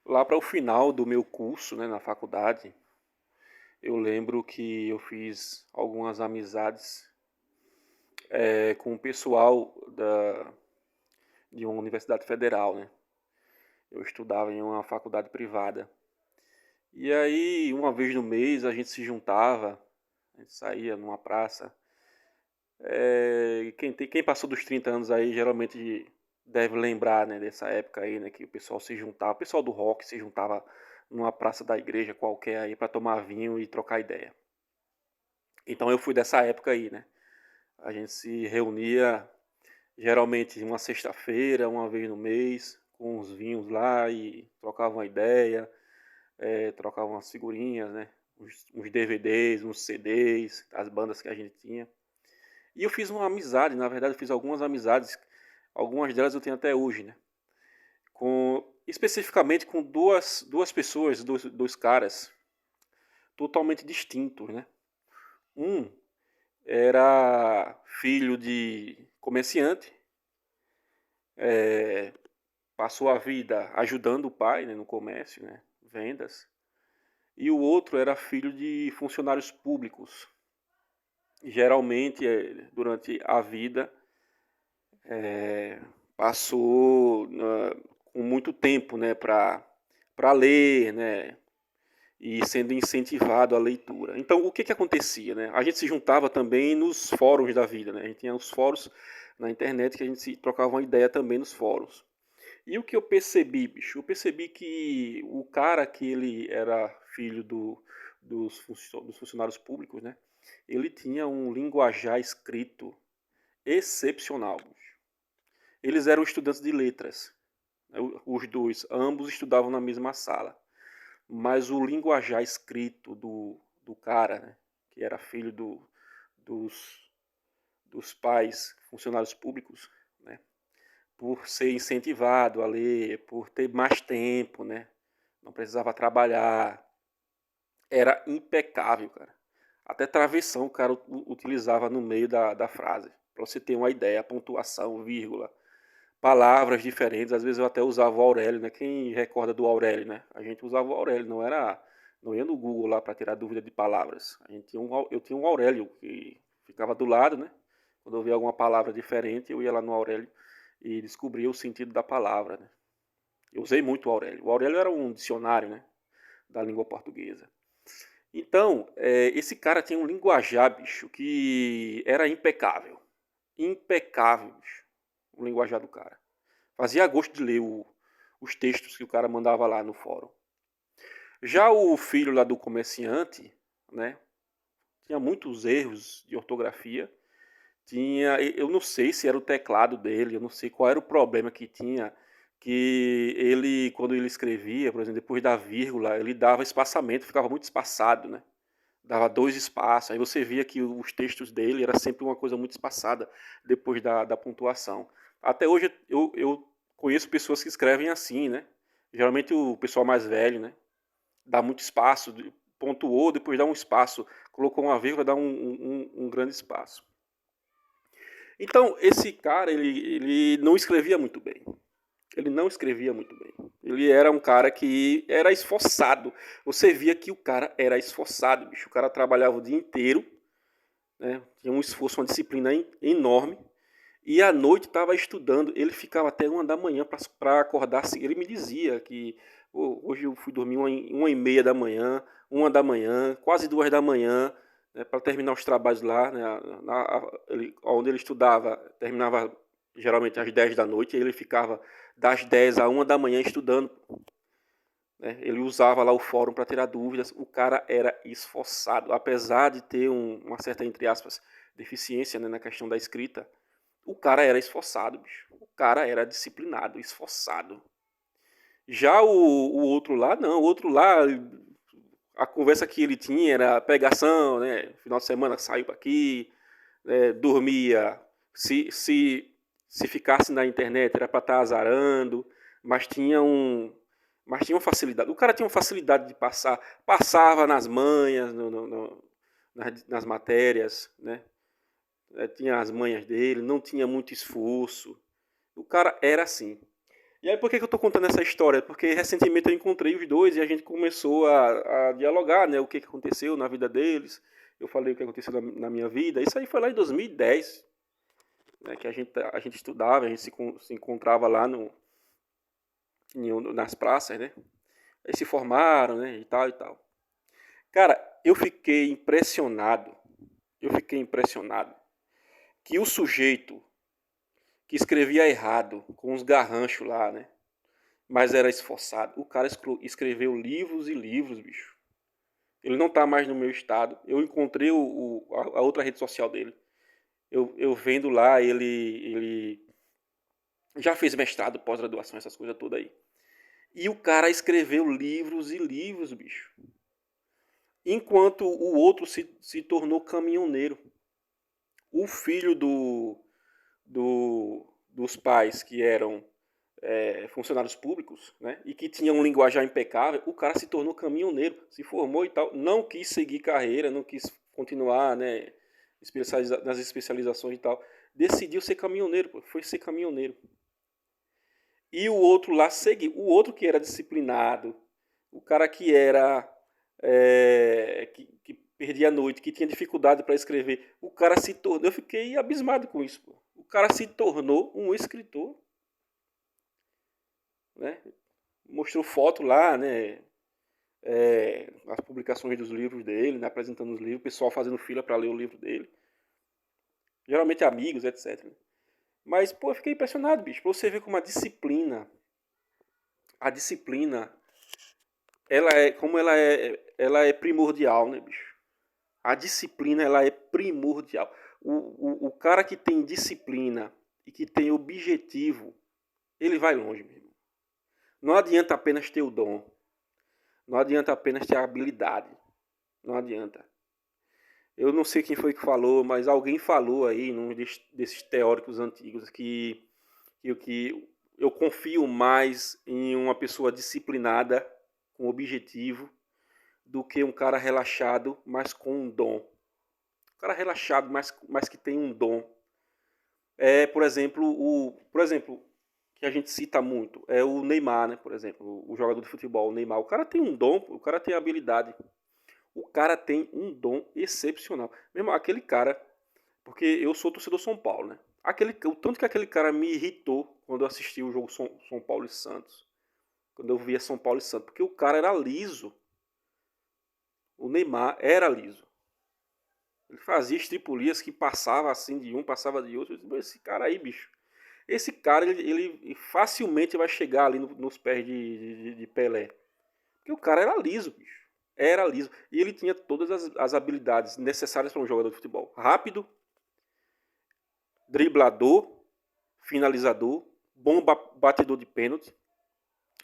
Lá para o final do meu curso, né, na faculdade, eu lembro que eu fiz algumas amizades com o pessoal de uma universidade federal, né? Eu estudava em uma faculdade privada. E aí, uma vez no mês, a gente se juntava, a gente saía numa praça. Quem passou dos 30 anos aí geralmente deve lembrar, né, dessa época aí, né, que o pessoal se juntava, o pessoal do rock se juntava numa praça da igreja qualquer aí para tomar vinho e trocar ideia. Então eu fui dessa época aí, né? A gente se reunia geralmente uma sexta-feira, uma vez no mês, com uns vinhos lá e trocava uma ideia, trocava umas figurinhas, né? Uns DVDs, uns CDs, as bandas que a gente tinha. E eu fiz uma amizade, na verdade eu fiz algumas amizades, algumas delas eu tenho até hoje, né? Especificamente com duas pessoas, dois caras totalmente distintos, né? Um era filho de comerciante, passou a vida ajudando o pai, né, no comércio, né, vendas. E o outro era filho de funcionários públicos. Geralmente, durante a vida, passou com muito tempo, né, para ler, né, e sendo incentivado à leitura. Então, o que que acontecia, né? A gente se juntava também nos fóruns da vida, né? A gente tinha os fóruns na internet que a gente se trocava uma ideia também nos fóruns. E o que eu percebi, bicho? Eu percebi que o cara que ele era filho dos funcionários públicos, né? Ele tinha um linguajar escrito excepcional, bicho. Eles eram estudantes de letras, né? Os dois, ambos estudavam na mesma sala. Mas o linguajar escrito do cara, né? Que era filho dos, dos pais funcionários públicos, né? Por ser incentivado a ler, por ter mais tempo, né? Não precisava trabalhar. Era impecável, cara. Até travessão o cara utilizava no meio da frase. Para você ter uma ideia, pontuação, vírgula, palavras diferentes. Às vezes eu até usava o Aurélio, né? Quem recorda do Aurélio, né? A gente usava o Aurélio, não ia no Google lá para tirar dúvida de palavras. Eu tinha um Aurélio que ficava do lado, né? Quando eu via alguma palavra diferente, eu ia lá no Aurélio e descobria o sentido da palavra, né? Eu usei muito o Aurélio. O Aurélio era um dicionário, né, da língua portuguesa. Então, esse cara tinha um linguajar, bicho, que era impecável. Impecável, bicho, o linguajar do cara. Fazia gosto de ler os textos que o cara mandava lá no fórum. Já o filho lá do comerciante, né, tinha muitos erros de ortografia. Eu não sei se era o teclado dele, eu não sei qual era o problema que tinha, que ele, quando ele escrevia, por exemplo, depois da vírgula, ele dava espaçamento, ficava muito espaçado, né? Dava dois espaços, aí você via que os textos dele era sempre uma coisa muito espaçada depois da pontuação. Até hoje eu conheço pessoas que escrevem assim, né? Geralmente o pessoal mais velho, né? Dá muito espaço, pontuou, depois dá um espaço, colocou uma vírgula, dá um grande espaço. Então, esse cara, ele não escrevia muito bem. Ele não escrevia muito bem. Ele era um cara que era esforçado. Você via que o cara era esforçado, bicho. O cara trabalhava o dia inteiro, né? Tinha um esforço, uma disciplina enorme. E à noite estava estudando. Ele ficava até 1 da manhã para acordar. Ele me dizia que hoje eu fui dormir 1h30 da manhã, 1 da manhã, quase 2 da manhã, né, para terminar os trabalhos lá, né, onde ele estudava. Terminava geralmente às 10 da noite. E ele ficava das 10 a 1 da manhã estudando. Né? Ele usava lá o fórum para tirar dúvidas. O cara era esforçado, apesar de ter uma certa, entre aspas, deficiência, né, na questão da escrita. O cara era esforçado, bicho. O cara era disciplinado, esforçado. Já o outro lá, não. O outro lá, a conversa que ele tinha era pegação, né? Final de semana saiu para aqui, né? Dormia. Se ficasse na internet era para estar azarando, mas mas tinha uma facilidade. O cara tinha uma facilidade de passava nas manhas, nas matérias, né? Tinha as manhas dele, não tinha muito esforço. O cara era assim. E aí, por que que eu tô contando essa história? Porque recentemente eu encontrei os dois e a gente começou a dialogar, né? O que que aconteceu na vida deles. Eu falei o que aconteceu na minha vida. Isso aí foi lá em 2010, né? Que a gente estudava, a gente se encontrava lá nas praças, né? Eles se formaram, né? E tal e tal. Cara, eu fiquei impressionado. Eu fiquei impressionado que o sujeito que escrevia errado, com os garranchos lá, né? Mas era esforçado. O cara escreveu livros e livros, bicho. Ele não tá mais no meu estado. Eu encontrei a outra rede social dele. Eu vendo lá, ele já fez mestrado, pós-graduação, essas coisas todas aí. E o cara escreveu livros e livros, bicho. Enquanto o outro se tornou caminhoneiro. O filho dos pais que eram funcionários públicos, né, e que tinham um linguajar impecável, o cara se tornou caminhoneiro, se formou e tal, não quis seguir carreira, não quis continuar, né, nas especializações e tal, decidiu ser caminhoneiro, foi ser caminhoneiro. E o outro lá seguiu, o outro que era disciplinado, o cara que era que perdia a noite, que tinha dificuldade para escrever, o cara se tornou, eu fiquei abismado com isso, pô. O cara se tornou um escritor, né? Mostrou foto lá, né? As publicações dos livros dele, né? Apresentando os livros, o pessoal fazendo fila para ler o livro dele. Geralmente amigos, etc. Mas, pô, eu fiquei impressionado, bicho. Pra você ver como a disciplina, ela é primordial, né, bicho? A disciplina, ela é primordial. O cara que tem disciplina e que tem objetivo, ele vai longe, meu irmão. Não adianta apenas ter o dom. Não adianta apenas ter a habilidade. Não adianta. Eu não sei quem foi que falou, mas alguém falou aí, num desses teóricos antigos, que eu confio mais em uma pessoa disciplinada, com objetivo, do que um cara relaxado, mas com um dom. Um cara relaxado, mas que tem um dom. Por exemplo, que a gente cita muito, é o Neymar, né? Por exemplo, o jogador de futebol, o Neymar. O cara tem um dom, o cara tem habilidade. O cara tem um dom excepcional. Mesmo aquele cara, porque eu sou torcedor São Paulo, né? O tanto que aquele cara me irritou quando eu assisti o jogo São Paulo e Santos. Quando eu via São Paulo e Santos. Porque o cara era liso. O Neymar era liso. Ele fazia estripulias que passava assim de um, passava de outro. Eu disse, esse cara aí, bicho. Esse cara, ele facilmente vai chegar ali nos pés de Pelé. Porque o cara era liso, bicho. Era liso. E ele tinha todas as habilidades necessárias para um jogador de futebol. Rápido, driblador, finalizador, bom batedor de pênalti,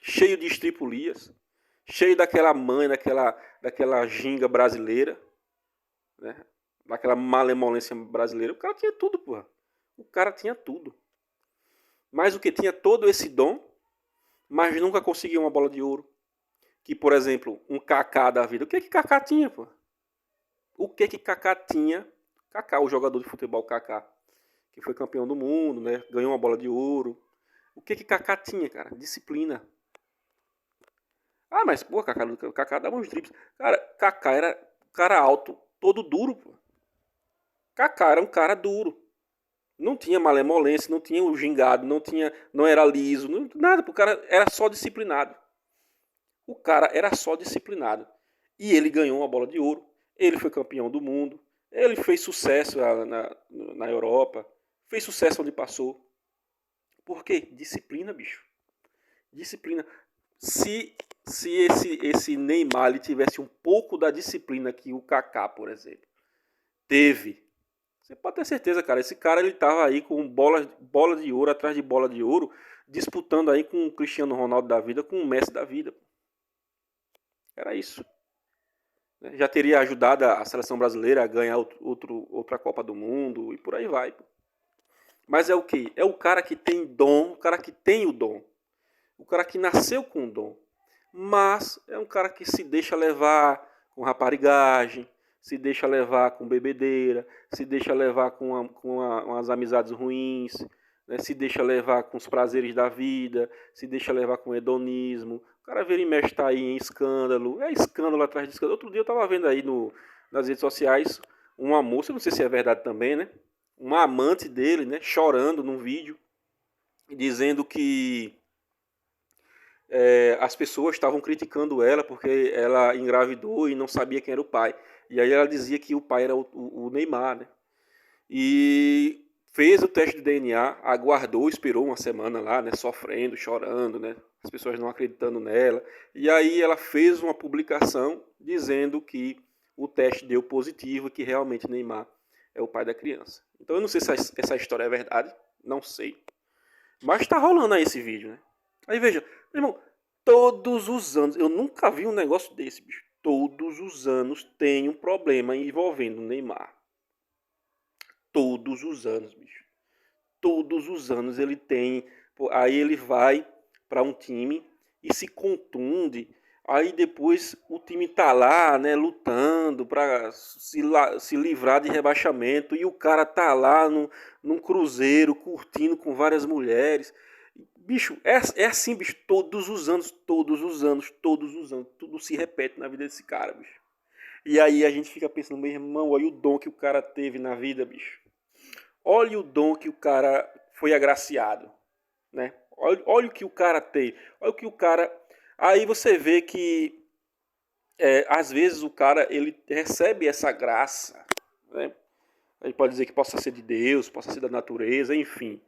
cheio de estripulias, cheio daquela manha, daquela ginga brasileira, né? Daquela malemolência brasileira. O cara tinha tudo, porra. O cara tinha tudo. Mas o que? Tinha todo esse dom, mas nunca conseguiu uma bola de ouro. Que, por exemplo, um Kaká da vida. O que Kaká tinha, pô? O que Kaká tinha? Kaká, o jogador de futebol Kaká, que foi campeão do mundo, né? Ganhou uma bola de ouro. O que Kaká tinha, cara? Disciplina. Ah, mas, pô, Kaká dava uns dribles. Cara, Kaká era um cara alto, todo duro, pô. Kaká era um cara duro. Não tinha malemolência, não tinha o gingado, não era liso, nada, o cara era só disciplinado. O cara era só disciplinado. E ele ganhou uma bola de ouro. Ele foi campeão do mundo. Ele fez sucesso na Europa. Fez sucesso onde passou. Por quê? Disciplina, bicho. Disciplina. Se esse Neymar ele tivesse um pouco da disciplina que o Kaká, por exemplo, teve, você pode ter certeza, cara. Esse cara ele tava aí com bola de ouro atrás de bola de ouro, disputando aí com o Cristiano Ronaldo da vida, com o Messi da vida. Era isso. Já teria ajudado a seleção brasileira a ganhar outra Copa do Mundo e por aí vai. Mas é o que? É o cara que tem dom, o cara que tem o dom. O cara que nasceu com o dom. Mas é um cara que se deixa levar com raparigagem, se deixa levar com bebedeira, se deixa levar com umas amizades ruins, né? Se deixa levar com os prazeres da vida, se deixa levar com o hedonismo. O cara vira e mexe tá aí em escândalo, é escândalo atrás de escândalo. Outro dia eu tava vendo aí nas redes sociais uma moça, não sei se é verdade também, né? Uma amante dele, né? Chorando num vídeo, dizendo que as pessoas estavam criticando ela porque ela engravidou e não sabia quem era o pai. E aí ela dizia que o pai era o Neymar, né? E fez o teste de DNA, aguardou, esperou uma semana lá, né? Sofrendo, chorando, né? As pessoas não acreditando nela. E aí ela fez uma publicação dizendo que o teste deu positivo e que realmente Neymar é o pai da criança. Então eu não sei se essa história é verdade, não sei. Mas tá rolando aí esse vídeo, né? Aí veja, meu irmão, todos os anos, eu nunca vi um negócio desse, bicho. Todos os anos tem um problema envolvendo o Neymar. Todos os anos, bicho. Todos os anos ele tem. Aí ele vai para um time e se contunde. Aí depois o time tá lá, né, lutando para se livrar de rebaixamento. E o cara tá lá num cruzeiro, curtindo com várias mulheres. Bicho, é assim, bicho, todos os anos, todos os anos, todos os anos. Tudo se repete na vida desse cara, bicho. E aí a gente fica pensando, meu irmão, olha o dom que o cara teve na vida, bicho. Olha o dom que o cara foi agraciado, né? Olha o que o cara tem. Olha o que o cara... Aí você vê que às vezes o cara ele recebe essa graça, né? A gente pode dizer que possa ser de Deus, possa ser da natureza, enfim.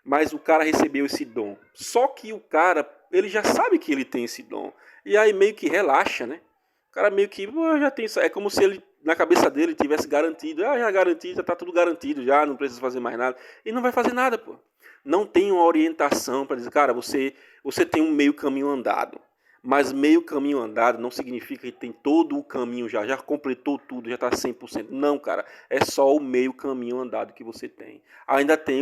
Mas o cara recebeu esse dom. Só que o cara, ele já sabe que ele tem esse dom. E aí meio que relaxa, né? O cara meio que já tem isso. É como se ele, na cabeça dele, tivesse garantido. Já garantido, já tá tudo garantido, já não precisa fazer mais nada. E não vai fazer nada, pô. Não tem uma orientação para dizer, cara, você tem um meio caminho andado. Mas meio caminho andado não significa que tem todo o caminho já completou tudo, já está 100%. Não, cara, é só o meio caminho andado que você tem. Ainda tem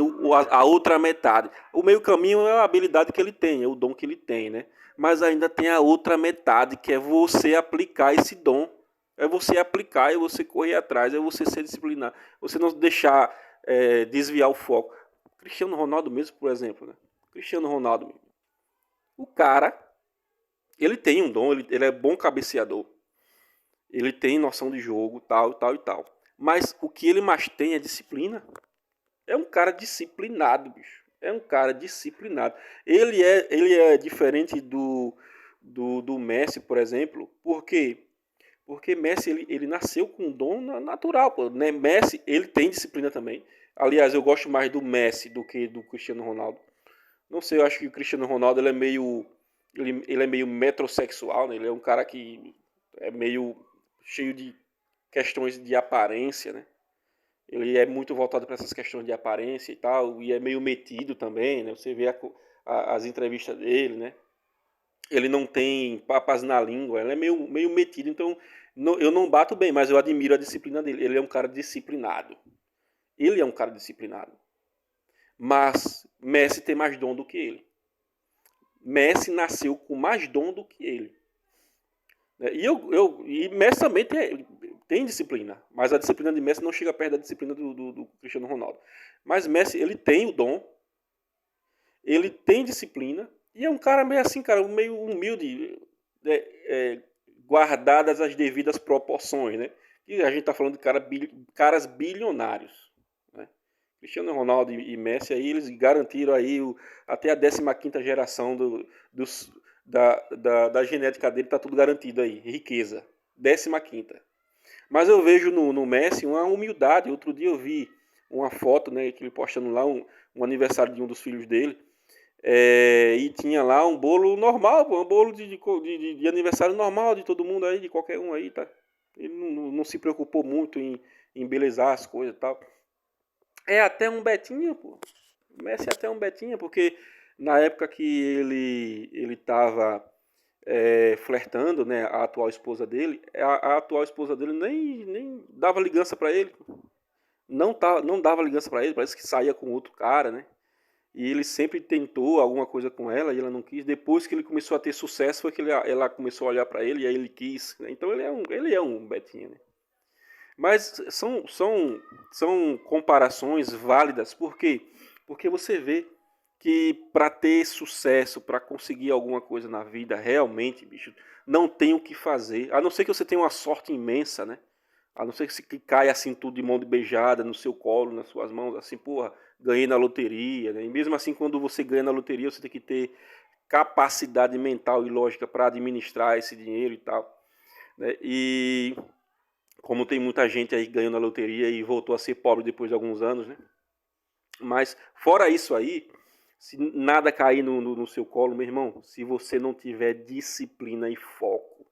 a outra metade. O meio caminho é a habilidade que ele tem, é o dom que ele tem, né? Mas ainda tem a outra metade, que é você aplicar esse dom. É você aplicar, é você correr atrás, é você ser disciplinado. Você não deixar desviar o foco. Cristiano Ronaldo mesmo, por exemplo, né? Cristiano Ronaldo, o cara... Ele tem um dom, ele é bom cabeceador. Ele tem noção de jogo, tal, tal e tal. Mas o que ele mais tem é disciplina. É um cara disciplinado, bicho. É um cara disciplinado. Ele é diferente do Messi, por exemplo. Por quê? Porque Messi, ele nasceu com um dom natural. Pô, né? Messi, ele tem disciplina também. Aliás, eu gosto mais do Messi do que do Cristiano Ronaldo. Não sei, eu acho que o Cristiano Ronaldo ele é meio... Ele é meio metrosexual, né? Ele é um cara que é meio cheio de questões de aparência, né? Ele é muito voltado para essas questões de aparência e tal, e é meio metido também, né? Você vê as entrevistas dele, né? Ele não tem papas na língua, ele é meio metido, então eu não bato bem, mas eu admiro a disciplina dele. Ele é um cara disciplinado. Ele é um cara disciplinado. Mas Messi tem mais dom do que ele. Messi nasceu com mais dom do que ele. E Messi também tem disciplina, mas a disciplina de Messi não chega perto da disciplina do Cristiano Ronaldo. Mas Messi, ele tem o dom, ele tem disciplina, e é um cara meio assim, cara, meio humilde, guardadas as devidas proporções, né? E a gente tá falando de caras bilionários, né? Cristiano Ronaldo e Messi aí, eles garantiram aí até a 15ª geração da genética dele, tá tudo garantido aí, riqueza. 15ª. Mas eu vejo no Messi uma humildade. Outro dia eu vi uma foto, né, que ele postando lá um aniversário de um dos filhos dele, e tinha lá um bolo normal, um bolo de aniversário normal de todo mundo aí, de qualquer um aí, tá? Ele não se preocupou muito em embelezar as coisas e tal. É até um Betinho, pô. O Messi é até um Betinho, porque na época que ele estava flertando, né, a atual esposa dele, a atual esposa dele nem dava ligança para ele. Não dava ligança para ele, parece que saía com outro cara, né? E ele sempre tentou alguma coisa com ela e ela não quis. Depois que ele começou a ter sucesso, foi que ela começou a olhar para ele e aí ele quis, né? Então ele é um Betinho, né? Mas são comparações válidas, por quê? Porque você vê que para ter sucesso, para conseguir alguma coisa na vida, realmente, bicho, não tem o que fazer. A não ser que você tenha uma sorte imensa, né? A não ser que caia assim tudo de mão de beijada no seu colo, nas suas mãos, assim, porra, ganhei na loteria, né? E mesmo assim, quando você ganha na loteria, você tem que ter capacidade mental e lógica para administrar esse dinheiro e tal, né? E como tem muita gente aí ganhando na loteria e voltou a ser pobre depois de alguns anos, né? Mas fora isso aí, se nada cair no seu colo, meu irmão, se você não tiver disciplina e foco,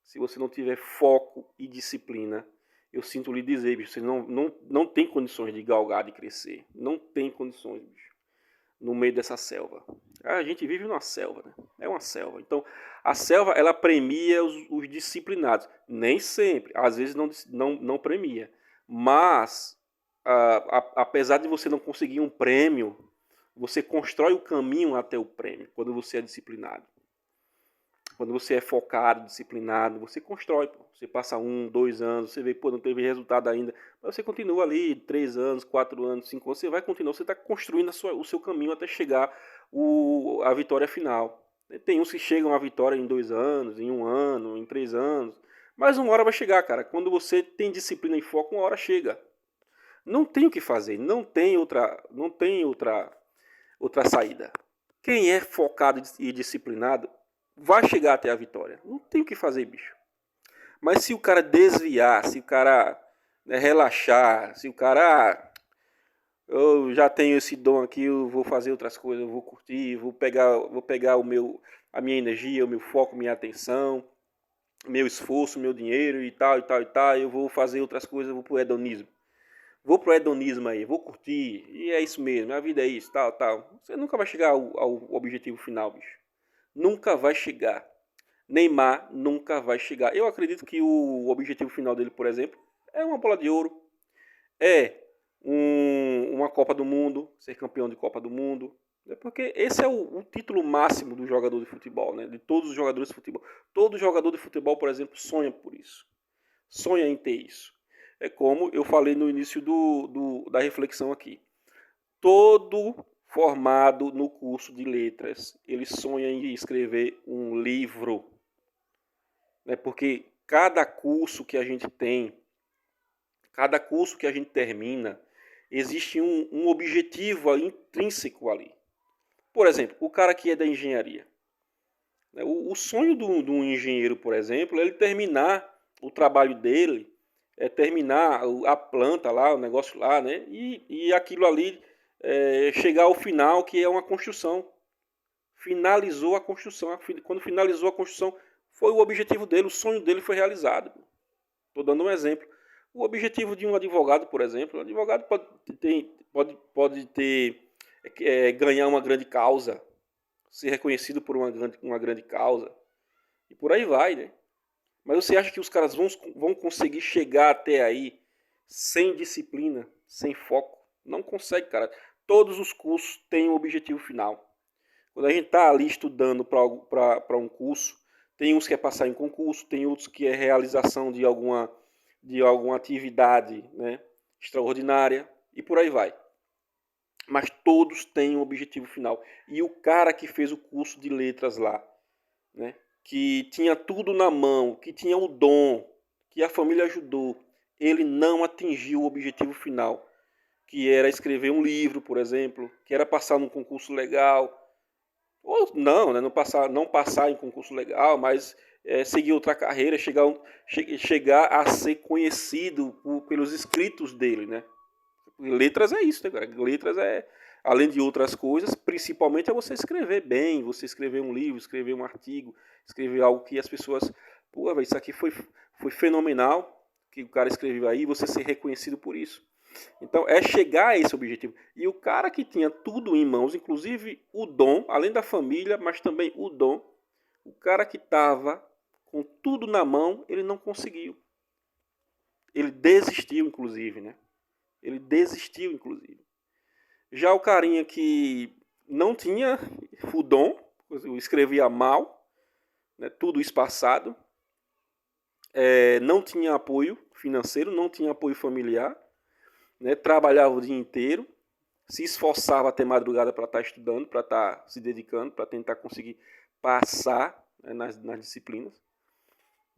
se você não tiver foco e disciplina, eu sinto lhe dizer, bicho, você não tem condições de galgar, de crescer. Não tem condições, bicho, no meio dessa selva. A gente vive numa selva, né? É uma selva. Então, a selva, ela premia os disciplinados. Nem sempre. Às vezes não premia. Mas, apesar de você não conseguir um prêmio, você constrói o caminho até o prêmio, quando você é disciplinado. Quando você é focado, disciplinado, você constrói. Pô. Você passa 1, 2 anos, você vê, pô, não teve resultado ainda. Mas você continua ali 3 anos, 4 anos, 5 anos, você vai continuar, você está construindo o seu caminho até chegar a vitória final. Tem uns que chegam à vitória em 2 anos, em 1 ano, em 3 anos. Mas uma hora vai chegar, cara. Quando você tem disciplina e foco, uma hora chega. Não tem o que fazer, não tem outra saída. Quem é focado e disciplinado vai chegar até a vitória. Não tem o que fazer, bicho. Mas se o cara desviar, se o cara, né, relaxar, se o cara, eu já tenho esse dom aqui, eu vou fazer outras coisas, eu vou curtir, vou pegar a minha energia, o meu foco, minha atenção, meu esforço, meu dinheiro e tal, e tal, e tal, eu vou fazer outras coisas, eu vou pro hedonismo. Vou pro hedonismo aí, vou curtir, e é isso mesmo, a vida é isso, tal, tal. Você nunca vai chegar ao objetivo final, bicho. Nunca vai chegar. Neymar nunca vai chegar. Eu acredito que o objetivo final dele, por exemplo, é uma bola de ouro, é uma Copa do Mundo, ser campeão de Copa do Mundo. Porque esse é o título máximo do jogador de futebol, né? De todos os jogadores de futebol. Todo jogador de futebol, por exemplo, sonha por isso. Sonha em ter isso. É como eu falei no início da reflexão aqui. Todo formado no curso de letras, ele sonha em escrever um livro. Né? Porque cada curso que a gente tem, cada curso que a gente termina, existe um objetivo intrínseco ali. Por exemplo, o cara que é da engenharia. Né? O sonho de um engenheiro, por exemplo, é ele terminar o trabalho dele, é terminar a planta lá, o negócio lá, né? E aquilo ali chegar ao final, que é uma construção. Finalizou a construção. Quando finalizou a construção, foi o objetivo dele, o sonho dele foi realizado. Estou dando um exemplo. O objetivo de um advogado, por exemplo, um advogado pode ter ganhar uma grande causa, ser reconhecido por uma grande causa, e por aí vai, né? Mas você acha que os caras vão conseguir chegar até aí sem disciplina, sem foco? Não consegue, cara. Todos os cursos têm um objetivo final. Quando a gente está ali estudando para um curso, tem uns que é passar em concurso, tem outros que é realização de alguma atividade, né, extraordinária, e por aí vai. Mas todos têm um objetivo final. E o cara que fez o curso de letras lá, né, que tinha tudo na mão, que tinha o dom, que a família ajudou, ele não atingiu o objetivo final, que era escrever um livro, por exemplo, que era passar num concurso legal, ou não, né, não passar em concurso legal, mas seguir outra carreira, chegar a ser conhecido pelos escritos dele, né? Letras é isso, né, cara? Letras é, além de outras coisas, principalmente é você escrever bem, você escrever um livro, escrever um artigo, escrever algo que as pessoas, pô, isso aqui foi fenomenal, que o cara escreveu aí, você ser reconhecido por isso. Então é chegar a esse objetivo. E o cara que tinha tudo em mãos, inclusive o dom, além da família, mas também o dom, o cara que estava com tudo na mão, ele não conseguiu. Ele desistiu, inclusive, né? Ele desistiu, inclusive. Já o carinha que não tinha o dom, escrevia mal, né, tudo espaçado, não tinha apoio financeiro, não tinha apoio familiar, né, trabalhava o dia inteiro, se esforçava até madrugada para estar estudando, para estar se dedicando, para tentar conseguir passar, né, nas disciplinas.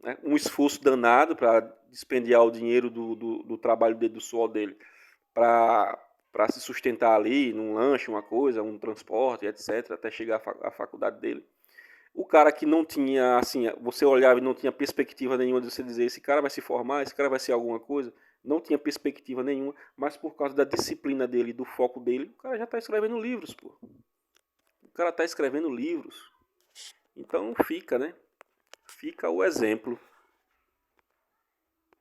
Né? Um esforço danado para dispendiar o dinheiro do trabalho dele, do suor dele, para se sustentar ali num lanche, uma coisa, um transporte, etc., até chegar à faculdade dele. O cara que não tinha, assim, você olhava e não tinha perspectiva nenhuma de você dizer, esse cara vai se formar, esse cara vai ser alguma coisa, não tinha perspectiva nenhuma, mas por causa da disciplina dele, do foco dele, o cara já está escrevendo livros, pô. O cara está escrevendo livros. Então fica, né? Fica o exemplo